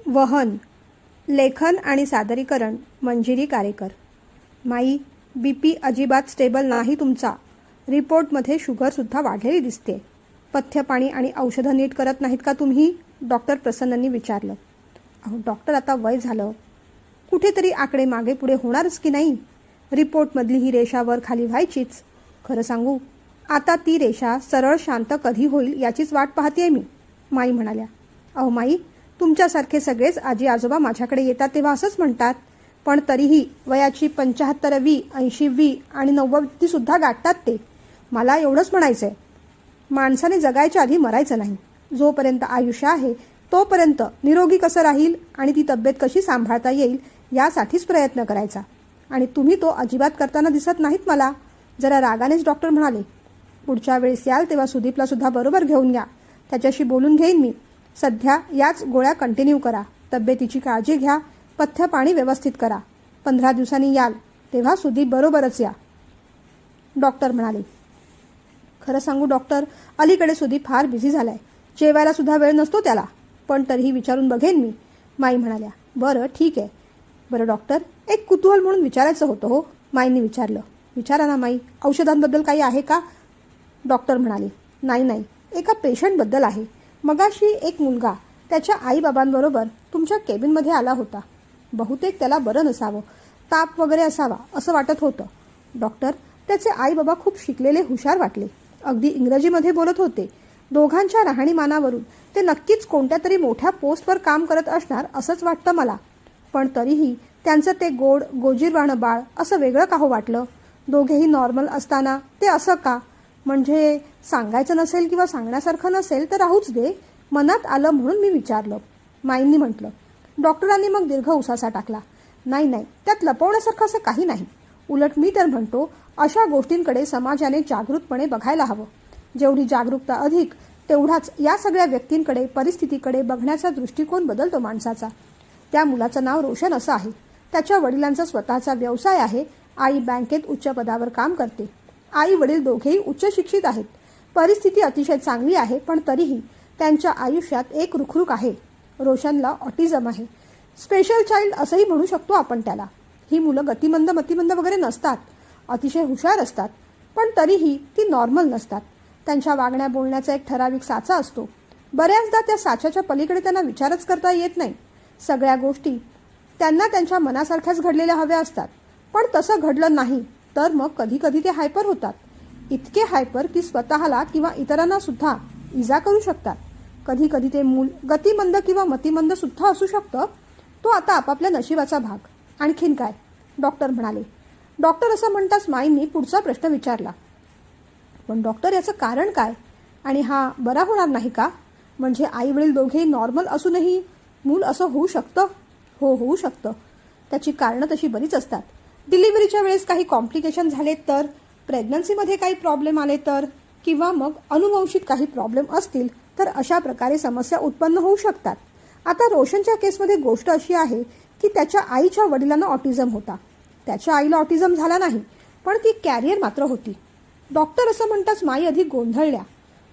वहन, लेखन आणि सादरीकरण मंजिरी कारेकर. माई, BP अजिबात स्टेबल नाही तुमचा. रिपोर्टमध्ये शुगरसुद्धा वाढलेली दिसते. पथ्य पाणी आणि औषधं नीट करत नाहीत का तुम्ही? डॉक्टर प्रसन्ननी विचारलं. अहो डॉक्टर, आता वय झालं, कुठेतरी आकडे मागे पुढे होणारच की नाही. रिपोर्टमधली ही रेषा वर खाली व्हायचीच. खरं सांगू, आता ती रेषा सरळ शांत कधी होईल याचीच वाट पाहतेय मी, माई म्हणाल्या. अहो माई, तुमच्यासारखे सगळेच आजी आजोबा माझ्याकडे येतात तेव्हा असंच म्हणतात, पण तरीही वयाची 75वी 80वी आणि 90वी सुद्धा गाठतात ते. मला एवढंच म्हणायचंय, माणसाने जगायच्या आधी मरायचं नाही. जोपर्यंत आयुष्य आहे तोपर्यंत निरोगी कसं राहील आणि ती तब्येत कशी सांभाळता येईल यासाठीच प्रयत्न करायचा. आणि तुम्ही तो अजिबात करताना दिसत नाहीत मला. जरा रागानेच डॉक्टर म्हणाले. पुढच्या वेळेस याल तेव्हा सुदीपला सुद्धा बरोबर घेऊन या. त्याच्याशी बोलून घेईन मी. सध्या याच गोळ्या कंटिन्यू करा. तब्येतीची काळजी घ्या. पथ्य पाणी व्यवस्थित करा. 15 दिवसांनी याल तेव्हा सुदीप बरोबरच या, डॉक्टर म्हणाले. खरं सांगू डॉक्टर, अलीकडे सुदीप फार बिझी झालाय. जेवायला सुद्धा वेळ नसतो त्याला. पण तरीही विचारून बघेन मी, माई म्हणाल्या. बरं ठीक आहे. बरं डॉक्टर, एक कुतूहल म्हणून विचारायचं होतं हो, माईंनी विचारलं. विचारा ना माई. औषधांबद्दल काही आहे का? डॉक्टर म्हणाले. नाही, एका पेशंटबद्दल आहे. मगाशी एक मुलगा त्याच्या आईबाबांबरोबर तुमच्या केबिनमध्ये आला होता. बहुतेक त्याला बरं नसावं, ताप वगैरे असावा असं वाटत होतं. डॉक्टर, त्याचे आईबाबा खूप शिकलेले हुशार वाटले. अगदी इंग्रजीमध्ये बोलत होते. दोघांच्या राहणीमानावरून ते नक्कीच कोणत्या तरी मोठ्या पोस्टवर काम करत असणार असंच वाटतं मला. पण तरीही त्यांचं ते गोड गोजीरवाणं बाळ असं वेगळं का हो वाटलं? दोघेही नॉर्मल असताना ते असं का? म्हणजे सांगायचं नसेल किंवा सांगण्यासारखं नसेल तर राहूच दे. मनात आलं म्हणून मी विचारलं, माईंनी म्हटलं. डॉक्टरांनी मग दीर्घ उसासा टाकला. नाही, त्यात लपवण्यासारखं असं काही नाही. उलट मी तर म्हणतो, अशा गोष्टींकडे समाजाने जागृतपणे बघायला हवं. जेवढी जागरूकता अधिक तेवढाच या सगळ्या व्यक्तींकडे, परिस्थितीकडे बघण्याचा दृष्टिकोन बदलतो माणसाचा. त्या मुलाचं नाव रोशन असं आहे. त्याच्या वडिलांचा स्वतःचा व्यवसाय आहे. आई बँकेत उच्च पदावर काम करते. आई वडील दोघेही उच्च शिक्षित आहेत. परिस्थिती अतिशय चांगली आहे. पण तरीही त्यांच्या आयुष्यात एक रुखरुख आहे. रोशनला ऑटिझम आहे. स्पेशल चाइल्ड असंही म्हणू शकतो आपण त्याला. ही मुलं गतिमंद मतिमंद वगैरे नसतात. अतिशय हुशार असतात. पण तरीही ती नॉर्मल नसतात. त्यांच्या वागण्या बोलण्याचा एक ठराविक साचा असतो. बऱ्याचदा त्या साच्याच्या पलीकडे त्यांना विचारच करता येत नाही. सगळ्या गोष्टी त्यांना त्यांच्या मनासारख्याच घडलेल्या हव्या असतात. पण तसं घडलं नाही तर मग कधी कधी ते हायपर होतात. इतके हायपर की स्वतःला किंवा इतरांना सुद्धा इजा करू शकतात. कधी कधी ते मूल गतिमंद किंवा मतिमंद सुद्धा असू शकतं. तो आता आपापल्या नशिबाचा भाग. आणखीन काय? डॉक्टर म्हणाले. डॉक्टर असं म्हणताच माईंनी पुढचा प्रश्न विचारला. पण डॉक्टर, याचं कारण काय? आणि हा बरा होणार नाही का? म्हणजे आई वडील दोघेही नॉर्मल असूनही मूल असं होऊ शकतं? हो, होऊ शकतं. त्याची कारणं तशी बरीच असतात. डिलिव्हरीच्या वेळेस काही कॉम्प्लिकेशन झाले तर, प्रेग्नन्सीमध्ये काही प्रॉब्लेम आले तर, किंवा मग अनुवंशिक काही प्रॉब्लेम असतील तर अशा प्रकारे समस्या उत्पन्न होऊ शकतात. आता रोशनच्या केसमध्ये गोष्ट अशी आहे की त्याच्या आईच्या वडिलांना ऑटिझम होता. त्याच्या आईला ऑटिझम झाला नाही, पण ती कॅरियर मात्र होती. डॉक्टर असं म्हणताच माई अधिक गोंधळल्या.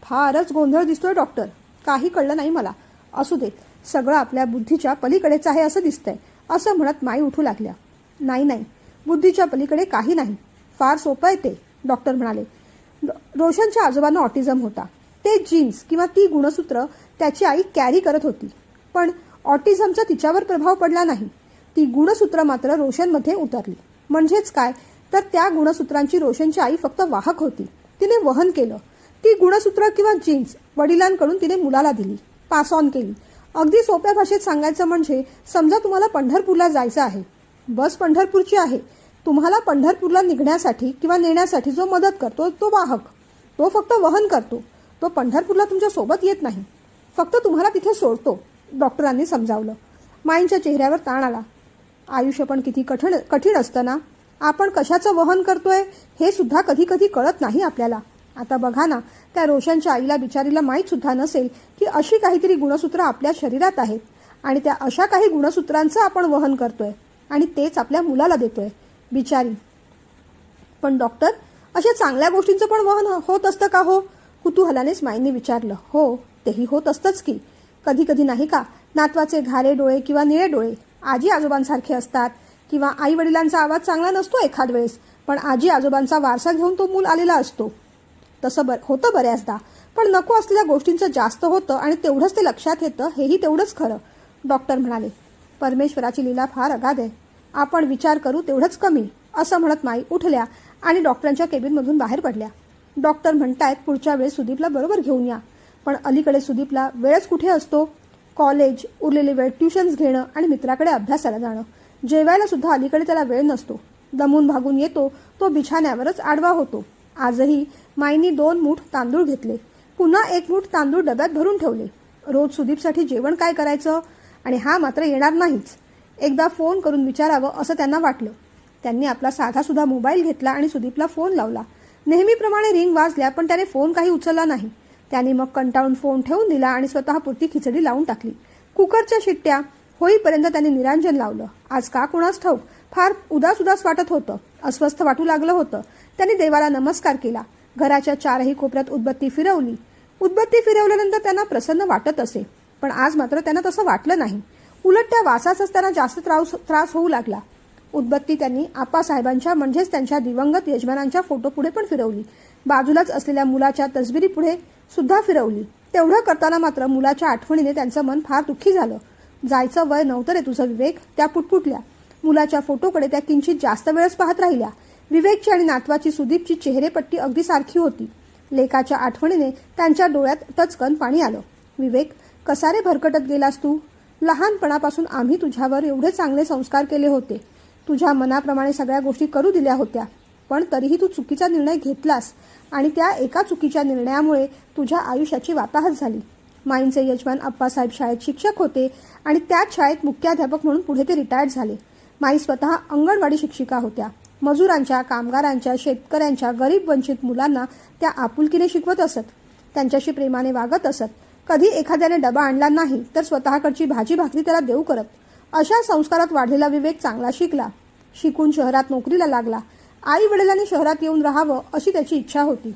फारच गोंधळ दिसतोय डॉक्टर. काही कळलं नाही मला. असू देत, सगळं आपल्या बुद्धीच्या पलीकडेच आहे असं दिसतंय, असं म्हणत माई उठू लागल्या. नाही, बुद्धीच्या पलीकडे काही नाही. फार सोपं आहे ते, डॉक्टर म्हणाले. रोशनच्या आजोबांना ऑटिझम होता. ते जीन्स किंवा ती गुणसूत्र त्याची आई कॅरी करत होती. पण ऑटिझमचा तिच्यावर प्रभाव पडला नाही. ती गुणसूत्र मात्र रोशनमध्ये उतरली. म्हणजेच काय तर त्या गुणसूत्रांची रोशनची आई फक्त वाहक होती. तिने वहन केलं. ती गुणसूत्र किंवा जीन्स वडिलांकडून तिने मुलाला दिली, पास ऑन केली. अगदी सोप्या भाषेत सांगायचं म्हणजे, समजा तुम्हाला पंढरपूरला जायचं आहे. बस पंढरपूरची आहे. तुम्हाला पंढरपूरला निघण्यासाठी किंवा नेण्यासाठी जो मदत करतो तो वाहक. तो फक्त वहन करतो. तो पंढरपूरला तुमच्या सोबत येत नाही, फक्त तुम्हाला तिथे सोडतो, डॉक्टरांनी समजावलं. माईंच्या चेहऱ्यावर ताण आला. आयुष्य पण किती कठीण असतं ना. आपण कशाचं वहन करतोय हे सुद्धा कधी कधी कळत नाही आपल्याला. आता बघा ना, त्या रोशनच्या आईला बिचारीला माहीत सुद्धा नसेल की अशी काहीतरी गुणसूत्र आपल्या शरीरात आहेत आणि त्या अशा काही गुणसूत्रांचं आपण वहन करतोय आणि तेच आपल्या मुलाला देतोय, बिचारी. पण डॉक्टर, अशा चांगल्या गोष्टींचं पण वहन होत असतं का हो? कुतूहलानेच माईंनी विचारलं. हो, तेही होत असतंच की. कधी कधी नाही का, नातवाचे घारे डोळे किंवा निळे डोळे आजी आजोबांसारखे असतात, किंवा आई वडिलांचा आवाज चांगला नसतो एखाद वेळेस, पण आजी आजोबांचा वारसा घेऊन तो मूल आलेला असतो. तसं होतं बऱ्याचदा, पण नको असलेल्या गोष्टींचं जास्त होतं आणि तेवढंच ते लक्षात येतं, हेही तेवढंच खरं. डॉक्टर म्हणाले, परमेश्वराची लीला फार अगाध आहे. आपण विचार करू तेवढंच कमी, असं म्हणत माई उठल्या आणि डॉक्टरांच्या केबिनमधून बाहेर पडल्या. डॉक्टर म्हणतायत पुढच्या वेळेस सुदीपला बरोबर घेऊन या. पण अलीकडे सुदीपला वेळच कुठे असतो. कॉलेज, उरलेली वेळ ट्युशन्स घेणं आणि मित्राकडे अभ्यासाला जाणं. जेवायला सुद्धा अलीकडे त्याला वेळ नसतो. दमून भागून येतो तो बिछाण्यावरच आडवा होतो. आजही माईंनी 2 मूठ तांदूळ घेतले, पुन्हा 1 मूठ तांदूळ डब्यात भरून ठेवले. रोज सुदीपसाठी जेवण काय करायचं, आणि हा मात्र येणार नाहीच. एकदा फोन करून विचारावं असं त्यांना वाटलं. त्यांनी आपला साधा सुद्धा मोबाईल घेतला आणि सुदीपला फोन लावला. नेहमीप्रमाणे रिंग वाजल्या, पण त्याने फोन काही उचलला नाही. त्यांनी मग कंटाळून फोन ठेवून दिला आणि स्वतःपुरती खिचडी लावून टाकली. कुकरच्या शिट्ट्या होईपर्यंत त्यांनी निरांजन लावलं. आज का कुणास ठाऊक फार उदास उदास वाटत होतं, अस्वस्थ वाटू लागलं होतं. त्यांनी देवाला नमस्कार केला. घराच्या 4ही कोपऱ्यात उदबत्ती फिरवली. उदबत्ती फिरवल्यानंतर त्यांना प्रसन्न वाटत असे, पण आज मात्र त्यांना तसं वाटलं नाही. उलट त्या वासाचाच त्यांना जास्त त्रास होऊ लागला. उदबत्ती त्यांनी आप्पासाहेबांच्या म्हणजेच त्यांच्या दिवंगत यजमानांच्या फोटोपुढे पण फिरवली. बाजूलाच असलेल्या मुलाच्या तसबिरीपुढे सुद्धा फिरवली. तेवढं करताना मात्र मुलाच्या आठवणीने त्यांचं मन फार दुःखी झालं. जायचं वय नव्हतं रे तुझं विवेक, त्या पुटपुटल्या. मुलाच्या फोटोकडे त्या किंचित जास्त वेळच पाहत राहिल्या. विवेकची आणि नातवाची सुदीपची चेहरेपट्टी अगदी सारखी होती. लेकाच्या आठवणीने त्यांच्या डोळ्यात टचकन पाणी आलं. विवेक, कसा रे भरकटत गेलास तू? लहानपणापासून आम्ही तुझ्यावर एवढे चांगले संस्कार केले होते, तुझ्या मनाप्रमाणे सगळ्या गोष्टी करू दिल्या होत्या, पण तरीही तू चुकीचा निर्णय घेतलास आणि त्या एका चुकीच्या निर्णयामुळे तुझ्या आयुष्याची वाताहत झाली. माईंचे यजमान आप्पासाहेब शाळेत शिक्षक होते आणि त्याच शाळेत मुख्याध्यापक म्हणून पुढे ते रिटायर्ड झाले. माई स्वतः अंगणवाडी शिक्षिका होत्या. मजुरांच्या, कामगारांच्या, शेतकऱ्यांच्या, गरीब वंचित मुलांना त्या आपुलकीने शिकवत असत, त्यांच्याशी प्रेमाने वागत असत. कधी एखाद्याने डबा आणला नाही तर स्वतःकडची भाजी भाकरी त्याला देऊ करत. अशा संस्कारात वाढलेला विवेक चांगला शिकला. शिकून शहरात नोकरीला लागला. आई वडिलांनी शहरात येऊन राहावं अशी त्याची इच्छा होती,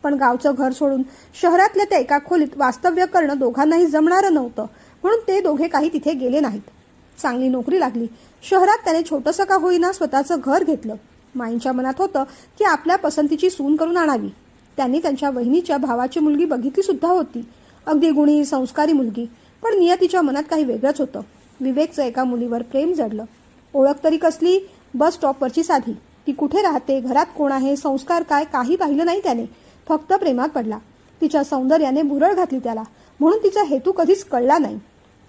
पण गावचं घर सोडून शहरातल्या त्या एका खोलीत वास्तव्य करणं दोघांनाही जमणारं नव्हतं, म्हणून ते दोघे काही तिथे गेले नाहीत. चांगली नोकरी लागली. शहरात त्याने छोटंसं का होईना स्वतःचं घर घेतलं. माईंच्या मनात होतं की आपल्या पसंतीची सून करून आणावी. त्यांनी त्यांच्या वहिनीच्या भावाची मुलगी बघितली सुद्धा होती. अगदी गुणी संस्कारी मुलगी, पण नियतीच्या मनात काही वेगळंच होतं. विवेकचं एका मुलीवर प्रेम जडलं. ओळख तरी कसली, बस स्टॉपवरची साधी. ती कुठे राहते, घरात कोण आहे, संस्कार काय, काही पाहिलं नाही त्याने. फक्त प्रेमात पडला. तिच्या सौंदर्याने भुरळ घातली त्याला, म्हणून तिचा हेतू कधीच कळला नाही.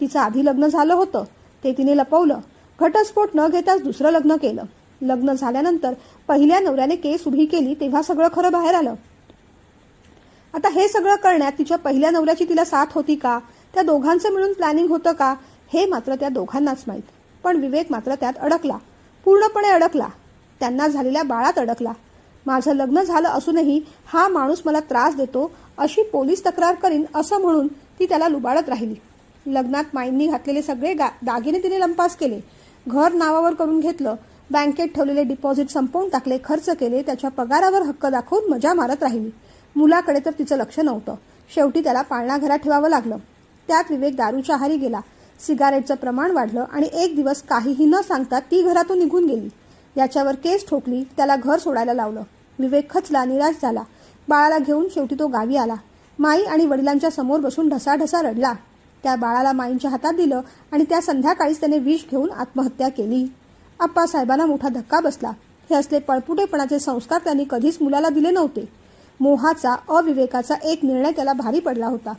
तिचं आधी लग्न झालं होतं, ते तिने लपवलं. घटस्फोट न घेताच दुसरं लग्न केलं. लग्न झाल्यानंतर पहिल्या नवऱ्याने केस उभी केली तेव्हा सगळं खरं बाहेर आलं. आता हे सगळं करण्यात तिच्या पहिल्या नवऱ्याची तिला साथ होती का, त्या दोघांचं मिळून प्लॅनिंग होतं का, हे मात्र त्या दोघांनाच माहीत. पण विवेक मात्र त्यात अडकला, पूर्णपणे अडकला. त्यांना झालेल्या बाळात अडकला. माझं लग्न झालं असूनही हा माणूस मला त्रास देतो, अशी पोलीस तक्रार करीन असं म्हणून ती त्याला लुबाडत राहिली. लग्नात माईंनी घातलेले सगळे दागिने तिने लंपास केले. घर नावावर करून घेतलं. बँकेत ठेवलेले डिपॉझिट संपवून टाकले, खर्च केले. त्याच्या पगारावर हक्क दाखवून मजा मारत राहिली. मुलाकडे तर तिचं लक्ष नव्हतं. शेवटी त्याला पाळणा घरात ठेवावं लागलं. त्यात विवेक दारूच्या आहारी गेला. सिगारेटचं प्रमाण वाढलं आणि एक दिवस काहीही न सांगता ती घरातून निघून गेली. याच्यावर केस ठोकली, त्याला घर सोडायला लावलं. विवेक खचला, निराश झाला. बाळाला घेऊन शेवटी तो गावी आला. माई आणि वडिलांच्या समोर बसून ढसाढसा रडला. त्या बाळाला माईंच्या हातात दिलं आणि त्या संध्याकाळीच त्याने विष घेऊन आत्महत्या केली. आप्पासाहेबांना मोठा धक्का बसला. हे असले पळपुटेपणाचे संस्कार त्यांनी कधीच मुलाला दिले नव्हते. मोहाचा, अविवेकाचा एक निर्णय त्याला भारी पडला होता.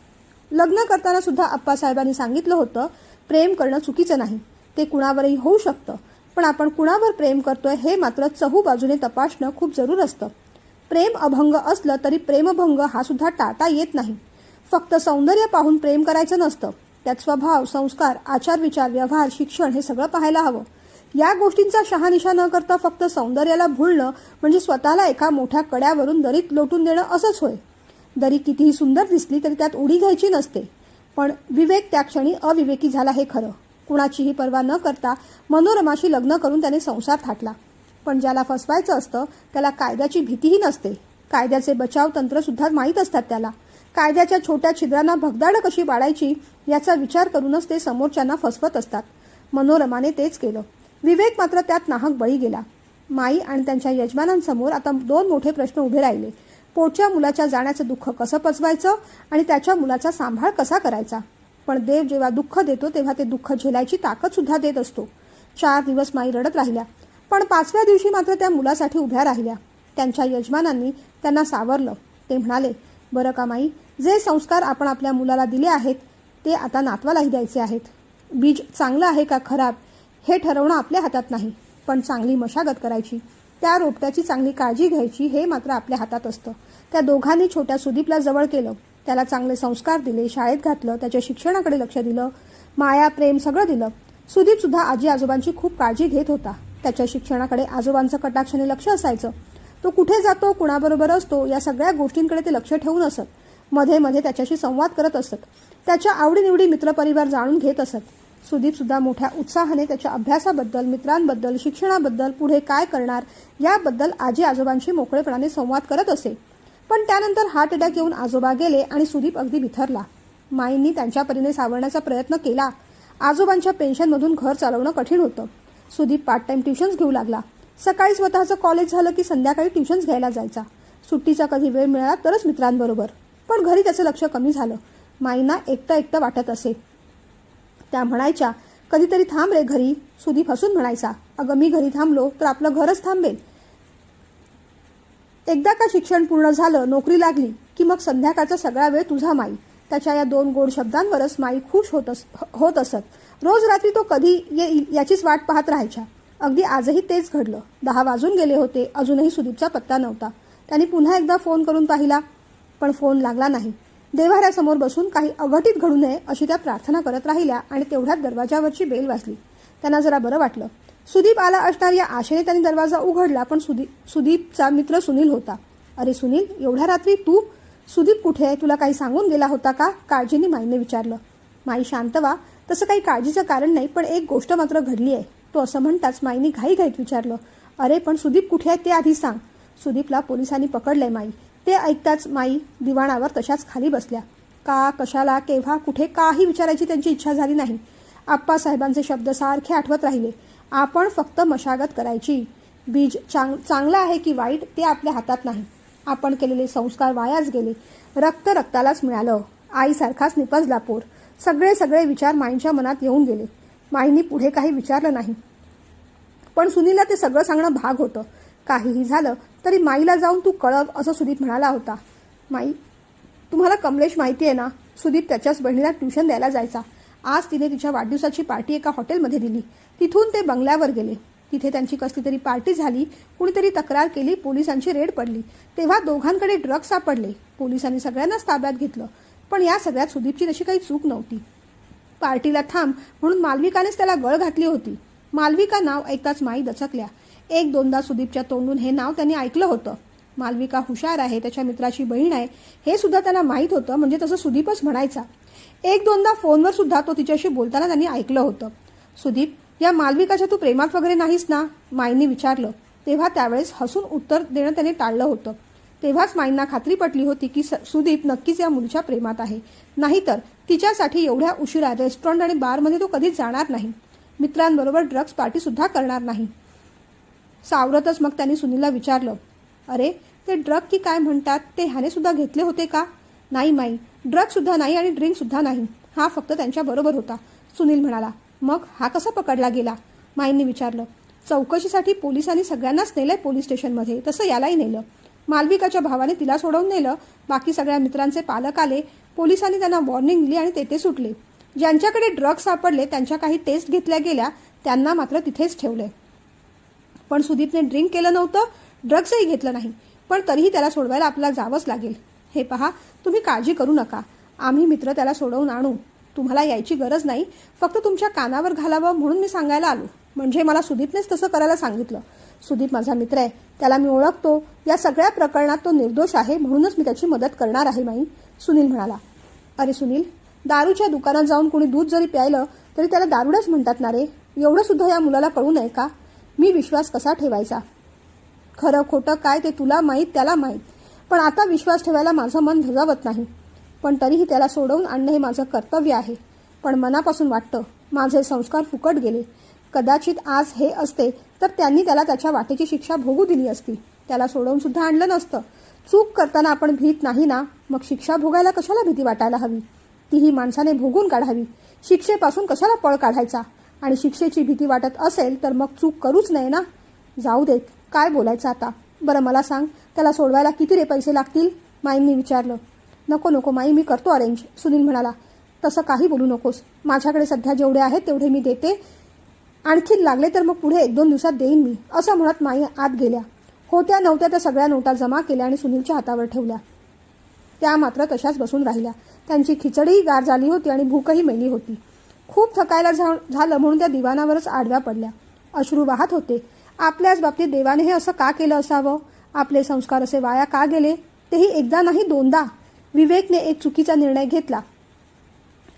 लग्न करताना सुद्धा आप्पासाहेबांनी सांगितलं होतं, प्रेम करणं चुकीचं नाही, ते कुणावरही होऊ शकतं, पण आपण कुणावर प्रेम करतोय हे मात्र चहू बाजूने तपासणं खूप जरूर असतं. प्रेम अभंग असलं तरी प्रेमभंग हा सुद्धा टाळता येत नाही. फक्त सौंदर्य पाहून प्रेम करायचं नसतं, त्यात स्वभाव, संस्कार, आचारविचार, व्यवहार, शिक्षण हे सगळं पाहायला हवं. या गोष्टींचा शहानिशा न करता फक्त सौंदर्याला भुलणं म्हणजे स्वतःला एका मोठ्या कड्यावरून दरीत लोटून देणं असंच होय. दरी कितीही सुंदर दिसली तरी त्यात उडी घ्यायची नसते. पण विवेक त्या क्षणी अविवेकी झाला हे खरं. कुणाचीही पर्वा न करता मनोरमाशी लग्न करून त्याने संसार थाटला. पण ज्याला फसवायचं असतं त्याला कायद्याची भीतीही नसते. कायद्याचे बचाव तंत्र सुद्धा माहीत असतात त्याला. कायद्याच्या छोट्या छिद्रांना भगदाडं कशी पाडायची याचा विचार करूनच ते समोरच्यांना फसवत असतात. मनोरमाने तेच केलं. विवेक मात्र त्यात नाहक बळी गेला. माई आणि त्यांच्या यजमानांसमोर आता 2 मोठे प्रश्न उभे राहिले. पोटच्या मुलाच्या जाण्याचं दुःख कसं पचवायचं आणि त्याच्या मुलाचा सांभाळ कसा करायचा. पण देव जेव्हा दुःख देतो तेव्हा ते दुःख झेलायची ताकद सुद्धा देत असतो. 4 दिवस माई रडत राहिल्या, पण 5व्या दिवशी मात्र त्या मुलासाठी उभ्या राहिल्या. त्यांच्या यजमानांनी त्यांना सावरलं. ते म्हणाले, बरं का माई, जे संस्कार आपण आपल्या मुलाला दिले आहेत ते आता नातवालाही द्यायचे आहेत. बीज चांगलं आहे का खराब हे ठरवणं आपल्या हातात नाही, पण चांगली मशागत करायची, त्या रोपट्याची चांगली काळजी घ्यायची हे मात्र आपल्या हातात असतं. त्या दोघांनी छोट्या सुदीपला जवळ केलं. त्याला चांगले संस्कार दिले, शाळेत घातलं, त्याच्या शिक्षणाकडे लक्ष दिलं, माया प्रेम सगळं दिलं. सुदीप सुद्धा आजी आजोबांची खूप काळजी घेत होता. त्याच्या शिक्षणाकडे आजोबांचं कटाक्षाने लक्ष असायचं. तो कुठे जातो, कुणाबरोबर असतो या सगळ्या गोष्टींकडे ते लक्ष ठेवून असत. मध्ये मध्ये त्याच्याशी संवाद करत असत. त्याच्या आवडीनिवडी मित्रपरिवार जाणून घेत असत. सुदीप सुद्धा मोठ्या उत्साहाने त्याच्या अभ्यासाबद्दल, मित्रांबद्दल, शिक्षणाबद्दल, पुढे काय करणार याबद्दल आजी आजोबांशी मोकळेपणाने संवाद करत असे. पण त्यानंतर हार्ट अटॅक येऊन आजोबा गेले आणि सुदीप अगदी बिथरला. माईंनी त्यांच्या परीने सावरण्याचा प्रयत्न केला. आजोबांच्या पेन्शनमधून घर चालवणं कठीण होतं. सुदीप पार्ट टाइम ट्युशन्स घेऊ लागला. सकाळी स्वतःचं कॉलेज झालं की संध्याकाळी ट्युशन्स घ्यायला जायचा. सुट्टीचा कधी वेळ मिळाला तरच मित्रांबरोबर. पण घरी त्याचं लक्ष कमी झालं. माईंना एकटं एकटं वाटत असे. त्या म्हणायच्या, कधीतरी थांब रे घरी. सुदीप हसून म्हणायचा, अगं मी घरी थांबलो तर आपलं घरच थांबेल. एकदा का शिक्षण पूर्ण झालं, नोकरी लागली की मग संध्याकाळचा सगळा वेळ तुझा माई. त्याच्या या 2 गोड शब्दांवरच माई खुश होत असत. रोज रात्री तो कधी येईल याचीच वाट पाहत राहायच्या. अगदी आजही तेच घडलं. 10 वाजून गेले होते. अजूनही सुदीपचा पत्ता नव्हता. त्यांनी पुन्हा एकदा फोन करून पाहिला, पण फोन लागला नाही. देव्हाऱ्यासमोर बसून काही अघटित घडू नये अशी त्या प्रार्थना करत राहिल्या आणि तेवढ्यात दरवाजावरची बेल वाजली. त्यांना जरा बरं वाटलं. सुदीप आला असणार या आशेने त्यांनी दरवाजा उघडला, पण सुदीपचा मित्र सुनील होता. अरे सुनील, एवढ्या रात्री तू? सुदीप कुठे आहे? तुला काही सांगून गेला होता का? काळजीने माईने विचारलं. माई शांत व्हा, तसं काही काळजीचं कारण नाही, पण एक गोष्ट मात्र घडली आहे. तो असं म्हणताच माईने घाईघाईत विचारलं, अरे पण सुदीप कुठे आहे ते आधी सांग. सुदीपला पोलिसांनी पकडलंय माई. ते ऐकताच माई दिवाणावर तशाच खाली बसल्या. का, कशाला, केव्हा, कुठे काही विचारायची त्यांची इच्छा झाली नाही. आप्पासाहेबांचे शब्द सारखे आठवत राहिले. आपण फक्त मशागत करायची. बीज चांगलं आहे की वाईट ते आपल्या हातात नाही. आपण केलेले संस्कार वायाच गेले. रक्त रक्तालाच मिळालं. आईसारखाच निपजला पोर. सगळे विचार माईंच्या मनात येऊन गेले. माईंनी पुढे काही विचारलं नाही. पण सुनीलला ते सगळं सांगणं भाग होतं. काहीही झालं तरी माईला जाऊन तू कळव असं सुदीप म्हणाला होता. माई, तुम्हाला कमलेश माहिती आहे ना? सुदीप त्याच्याच बहिणीला ट्युशन द्यायला जायचा. आज तिने तिच्या वाढदिवसाची पार्टी एका हॉटेलमध्ये दिली. तिथून ते बंगल्यावर गेले. तिथे त्यांची कसली तरी पार्टी झाली. कुणीतरी तक्रार केली. पोलिसांची रेड पडली. तेव्हा दोघांकडे ड्रग्ज सापडले. पोलिसांनी सगळ्यांनाच ताब्यात घेतलं. पण या सगळ्यात सुदीपची तशी काही चूक नव्हती. पार्टीला थांब म्हणून मालविकानेच त्याला गळ घातली होती. मालविका नाव ऐकताच माई दचकल्या. 1-2दा सुदीपच्या तोंडून हे नाव त्यांनी ऐकलं होतं. मालविका हुशार आहे, त्याच्या मित्राची बहीण आहे हे सुद्धा त्यांना माहीत होतं. म्हणजे तसं सुदीपच म्हणायचा. 1-2दा फोनवर सुद्धा तो तिच्याशी बोलताना त्यांनी ऐकलं होतं. सुदीप, या मालविकाच्या तू प्रेमात वगैरे नाहीस ना? माईंनी विचारलं. तेव्हा त्यावेळेस हसून उत्तर देणं त्याने टाळलं होतं. तेव्हाच माईंना खात्री पटली होती की सुदीप नक्कीच या मुलीच्या प्रेमात आहे. नाहीतर तिच्यासाठी एवढ्या उशिरा रेस्टॉरंट आणि बारमध्ये तो कधीच जाणार नाही. मित्रांबरोबर ड्रग्ज पार्टी सुद्धा करणार नाही. सावरतच मग त्यांनी सुनीलला विचारलं, अरे ते ड्रग की काय म्हणतात ते ह्याने सुद्धा घेतले होते का? नाही माई, ड्रग सुद्धा नाही आणि ड्रिंक सुद्धा नाही. हा फक्त त्यांच्या बरोबर होता. सुनील म्हणाला. मग हा कसा पकडला गेला? माईंनी विचारलं. चौकशीसाठी पोलिसांनी सगळ्यांनाच नेलंय पोलीस स्टेशनमध्ये. तसं यालाही नेलं. मालविकाच्या भावाने तिला सोडवून नेलं. बाकी सगळ्या मित्रांचे पालक आले. पोलिसांनी त्यांना वॉर्निंग दिली आणि ते सुटले. ज्यांच्याकडे ड्रग्ज सापडले त्यांच्या काही टेस्ट घेतल्या गेल्या. त्यांना मात्र तिथेच ठेवले. पण सुदीपने ड्रिंक केलं नव्हतं, ड्रग्जही घेतलं नाही. पण तरीही त्याला सोडवायला आपल्याला जावंच लागेल. हे पहा, तुम्ही काळजी करू नका. आम्ही मित्र त्याला सोडवून आणू. तुम्हाला यायची गरज नाही. फक्त तुमच्या कानावर घालावं म्हणून मी सांगायला आलो. म्हणजे मला सुदीपनेच तसं करायला सांगितलं. सुदीप माझा मित्र आहे. त्याला मी ओळखतो. या सगळ्या प्रकरणात तो निर्दोष आहे म्हणूनच मी त्याची मदत करणार आहे माई. सुनील म्हणाला. अरे सुनील, दारूच्या दुकानात जाऊन कोणी दूध जरी प्यायलं तरी त्याला दारुडाच म्हणतात ना रे. एवढं सुद्धा या मुलाला कळू नये का? मी विश्वास कसा ठेवायचा? खरं खोटं काय ते तुला माहीत, त्याला माहीत. पण आता विश्वास ठेवायला माझं मन धजावत नाही. पण तरीही त्याला सोडवून आणणं हे माझं कर्तव्य आहे. पण मनापासून वाटतं माझे संस्कार फुकट गेले. कदाचित आज हे असते तर त्यांनी त्याला त्याच्या वाटेची शिक्षा भोगू दिली असती. त्याला सोडवून सुद्धा आणलं नसतं. चूक करताना आपण भीत नाही ना, मग शिक्षा भोगायला कशाला भीती वाटायला हवी? तीही माणसाने भोगून काढावी. शिक्षेपासून कशाला पळ काढायचा? आणि शिक्षेची भीती वाटत असेल तर मग चूक करूच नये ना. जाऊ देत, काय बोलायचं आता. बरं मला सांग, त्याला सोडवायला किती रे पैसे लागतील? माईंनी विचारलं. नको नको माई, मी करतो अरेंज, सुनील म्हणाला. तसं काही बोलू नकोस. माझ्याकडे सध्या जेवढे आहेत तेवढे मी देते. आणखीन लागले तर मग पुढे 1-2 दिवसात देईन मी, असं म्हणत माई आत गेल्या. होत्या नव्हत्या त्या सगळ्या नोटा जमा केल्या आणि सुनीलच्या हातावर ठेवल्या. त्या मात्र तशाच बसून राहिल्या. त्यांची खिचडीही गार झाली होती आणि भूकही मेली होती. खूप थकायला झालं म्हणून त्या दिवाणावरच आडव्या पडल्या. अश्रू वाहत होते. आपल्याच बाबतीत देवाने हे असं का केलं असावं? आपले संस्कार असे वाया का गेले? तेही एकदा नाही 2दा. विवेकने एक चुकीचा निर्णय घेतला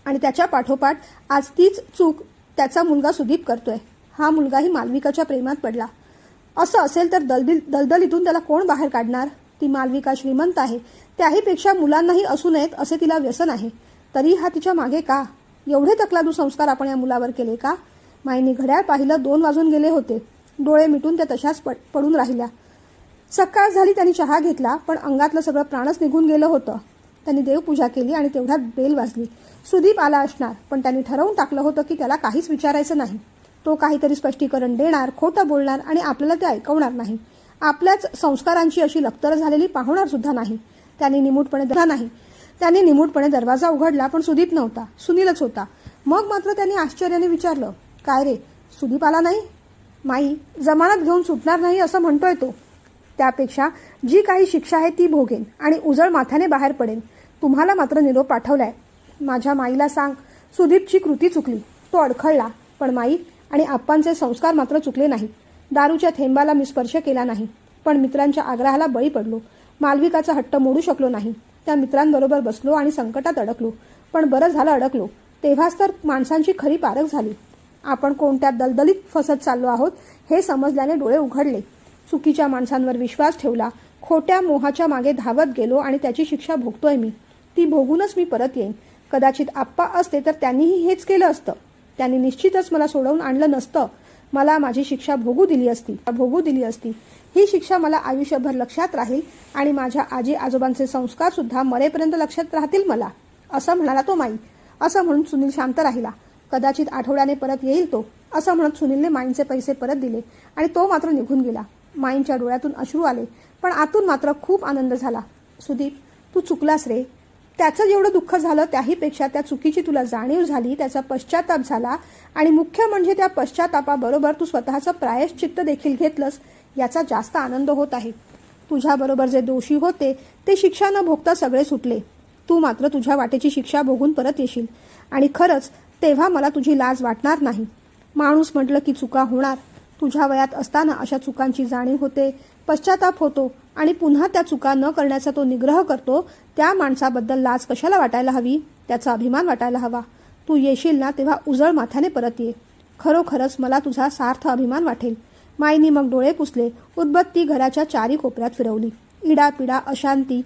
आणि त्याच्या पाठोपाठ आज तीच चूक त्याचा मुलगा सुदीप करतोय. हा मुलगाही मालविकाच्या प्रेमात पडला. असं असेल तर दलदलीतून त्याला कोण बाहेर काढणार? ती मालविका श्रीमंत आहे. त्याहीपेक्षा मुलांनाही असू नयेत असे तिला व्यसन आहे. तरी हा तिच्या मागे का? एवढे तकलादू संस्कार आपण या मुलावर केले का? माईंनी घड्याळ पाहिलं. 2 वाजून गेले होते. डोळे मिटून त्या तशाच पडून राहिल्या. सकाळ झाली. त्यांनी चहा घेतला, पण अंगातलं सगळं प्राणच निघून गेलं होतं. त्यांनी देवपूजा केली आणि तेवढ्यात बेल वाजली. सुदीप आला असणार, पण त्यांनी ठरवून टाकलं होतं की त्याला काहीच विचारायचं नाही. तो काहीतरी स्पष्टीकरण देणार, खोटं बोलणार आणि आपल्याला ते ऐकवणार नाही. आपल्याच संस्कारांची अशी लक्तर झालेली पाहणार सुद्धा नाही. त्यांनी निमूटपणे दरवाजा उघडला, पण सुदीप नव्हता. सुनीलच होता. मग मात्र त्यांनी आश्चर्याने विचारलं, काय रे, सुदीप आला नाही? माई, जमानत घेऊन सुटणार नाही असं म्हणतोय तो. त्यापेक्षा जी काही शिक्षा आहे ती भोगेन आणि उजळ माथ्याने बाहेर पडेन. तुम्हाला मात्र निरोप पाठवलाय. माझ्या माईला सांग, सुदीपची कृती चुकली. तो अडखळला, पण माई आणि आप्पांचे संस्कार मात्र चुकले नाहीत. दारूच्या थेंबाला मी स्पर्श केला नाही, पण मित्रांच्या आग्रहाला बळी पडलो. मालविकाचा हट्ट मोडू शकलो नाही. त्या मित्रांबरोबर बसलो आणि संकटात अडकलो. पण बरं झालं अडकलो. तेव्हाच तर माणसांची खरी पारख झाली. आपण कोणत्या दलदलीत फसत चाललो आहोत हे समजल्याने डोळे उघडले. चुकीच्या माणसांवर विश्वास ठेवला. खोट्या मोहाच्या मागे धावत गेलो आणि त्याची शिक्षा भोगतोय मी. ती भोगूनच मी परत येईन. कदाचित आप्पा असते तर त्यांनीही हेच केलं असतं. त्यांनी निश्चितच मला सोडवून आणलं नसतं. मला माझी शिक्षा भोगू दिली असती. ही शिक्षा मला आयुष्यभर लक्षात राहील आणि माझ्या आजी आजोबांचे संस्कार सुद्धा मरेपर्यंत लक्षात राहतील मला, असं म्हणाला तो माई. असं म्हणून सुनील शांत राहिला. कदाचित आठवड्याने परत येईल तो, असं म्हणत सुनीलने माईंचे पैसे परत दिले आणि तो मात्र निघून गेला. माईंच्या डोळ्यातून अश्रू आले, पण आतून मात्र खूप आनंद झाला. सुदीप, तू चुकलास रे. त्याचं जेवढं दुःख झालं त्याहीपेक्षा त्या चुकीची तुला जाणीव झाली, त्याचा पश्चाताप झाला आणि मुख्य म्हणजे त्या पश्चातापाबरोबर तू स्वतःचं प्रायश्चित्त देखील घेतलंस, याचा जास्त आनंद होत आहे. तुझ्याबरोबर जे दोषी होते ते शिक्षा न भोगता सगळे सुटले. तू मात्र तुझ्या वाटेची शिक्षा भोगून परत येशील आणि खरंच तेव्हा मला तुझी लाज वाटणार नाही. माणूस म्हटलं की चुका होणार. तुझ्या वयात असताना अशा चुकांची जाणीव होते, पश्चाताप होतो आणि पुन्हा त्या चुका न करण्याचा तो निग्रह करतो. त्या माणसाबद्दल लाज कशाला वाटायला हवी? त्याचा अभिमान वाटायला हवा. तू येशील ना तेव्हा उजळ माथ्याने परत ये. खरोखरच मला तुझा सार्थ अभिमान वाटेल. माईनी मग डोळे पुसले. उदबत्ती घराच्या चारी कोपऱ्यात फिरवली. इडापिडा अशांती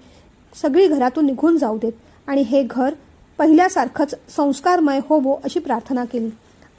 सगळी घरातून निघून जाऊ देत आणि हे घर पहिल्यासारखंच संस्कारमय होवो अशी प्रार्थना केली.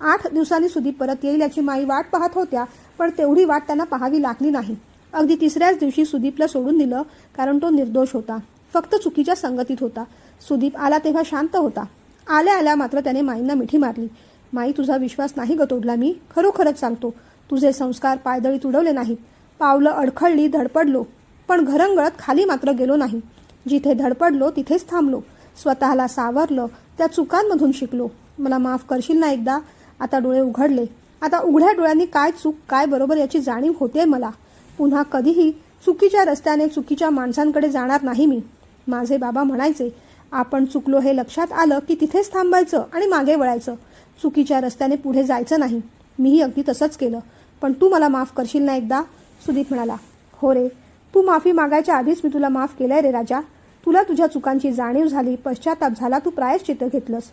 8 दिवसांनी सुदीप परत येईल याची माई वाट पाहत होत्या, पण तेवढी वाट त्यांना पाहावी लागली नाही. अगदी 3ऱ्याच दिवशी सुदीपला सोडून दिलं, कारण तो निर्दोष होता. फक्त चुकीच्या संगतीत होता. सुदीप आला तेव्हा शांत होता. आल्या आल्या मात्र त्याने माईंना मिठी मारली. माई, तुझा विश्वास नाही ग तोडला मी. खरोखरच सांगतो, तुझे संस्कार पायदळीत उडवले नाहीत. पावलं अडखळली, धडपडलो, पण घरंगळत खाली मात्र गेलो नाही. जिथे धडपडलो तिथेच थांबलो. स्वतःला सावरलं. त्या चुकांमधून शिकलो. मला माफ करशील ना एकदा? आता डोळे उघडले. आता उघड्या डोळ्यांनी काय चूक काय बरोबर याची जाणीव होते मला. पुन्हा कधीही चुकीच्या रस्त्याने चुकीच्या माणसांकडे जाणार नाही मी. माझे बाबा म्हणायचे, आपण चुकलो हे लक्षात आलं की तिथेच थांबायचं आणि मागे वळायचं. चुकीच्या रस्त्याने पुढे जायचं नाही. मीही अगदी तसंच केलं. पण तू मला माफ करशील ना एकदा? सुदीप म्हणाला. हो रे, तू माफी मागायच्या आधीच मी तुला माफ केलंय रे राजा. तुला तुझ्या चुकांची जाणीव झाली, पश्चाताप झाला, तू प्रायश्चित्त घेतलंस.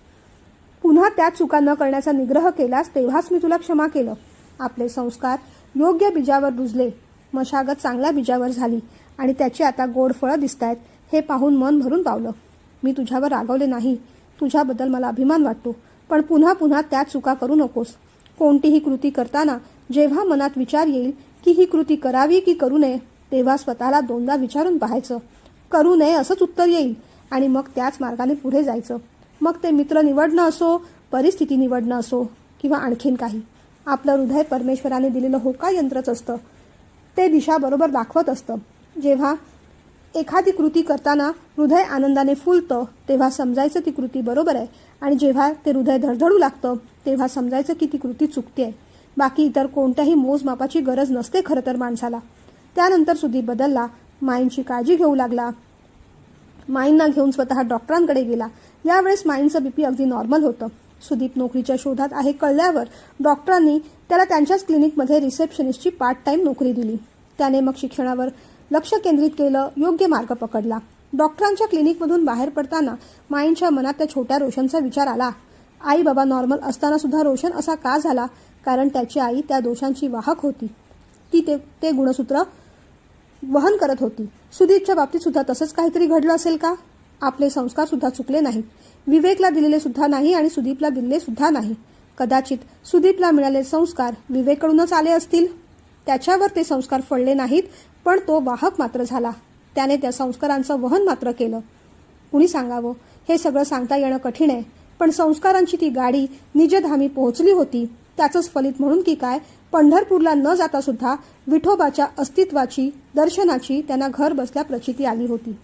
पुन्हा त्या चुका न करण्याचा निग्रह केलास, तेव्हाच मी तुला क्षमा केलं. आपले संस्कार योग्य बीजावर रुजले. मशागत चांगल्या बीजावर झाली आणि त्याची आता गोड फळं दिसतायत. हे पाहून मन भरून पावलं. मी तुझ्यावर रागवले नाही. तुझ्याबद्दल मला अभिमान वाटतो. पण पुन्हा पुन्हा त्याच चुका करू नकोस. कोणतीही कृती करताना जेव्हा मनात विचार येईल की ही कृती करावी की करू नये, तेव्हा स्वतःला दोनदा विचारून पाहायचं. करू नये असंच उत्तर येईल आणि मग त्याच मार्गाने पुढे जायचं. मग ते मित्र निवडणं असो, परिस्थिती निवडणं असो किंवा आणखीन काही. आपलं हृदय परमेश्वराने दिलेलं होका यंत्रच असतं. ते दिशा बरोबर दाखवत असतं. जेव्हा एखादी कृती करताना हृदय आनंदाने फुलतं, तेव्हा समजायचं ती कृती बरोबर आहे. आणि जेव्हा ते हृदय धडधडू लागतं, तेव्हा समजायचं की ती कृती चुकते आहे. बाकी इतर कोणत्याही मोजमापाची गरज नसते खरं तर माणसाला. त्यानंतर सुदीप बदलला. माईंची काळजी घेऊ लागला. माईंना घेऊन स्वतः डॉक्टरांकडे गेला. यावेळेस माईंचं बीपी अगदी नॉर्मल होतं. सुदीप नोकरीच्या शोधात आहे कळल्यावर डॉक्टरांनी त्याला त्यांच्याच क्लिनिकमध्ये रिसेप्शनिस्टची पार्ट टाइम नोकरी दिली. त्याने मग शिक्षणावर लक्ष केंद्रित केलं, योग्य मार्ग पकडला. डॉक्टरांच्या क्लिनिकमधून बाहेर पडताना माईंच्या मनात त्या छोट्या रोशनचा विचार आला. आई बाबा नॉर्मल असताना सुद्धा रोशन असा का झाला? कारण त्याची आई त्या दोषांची वाहक होती. ती ते गुणसूत्र वहन करत होती. सुदीपच्या बाबतीत सुद्धा तसंच काहीतरी घडलं असेल का? आपले संस्कार सुद्धा चुकले नाहीत. विवेकला दिलेले सुद्धा नाही आणि सुदीपला दिलेले सुद्धा नाही. कदाचित सुदीपला मिळालेले संस्कार विवेककडूनच आले असतील. त्याच्यावर ते संस्कार फळले नाहीत, पण तो वाहक मात्र झाला. त्याने त्या संस्कारांचं वहन मात्र केलं. कुणी सांगावं? हे सगळं सांगता येणं कठीण आहे. पण संस्कारांची ती गाडी निजधामी पोहोचली होती. त्याचंच फलित म्हणून की काय, पंढरपूरला न जाता सुद्धा विठोबाच्या अस्तित्वाची, दर्शनाची त्यांना घर बसल्या प्रचिती आली होती.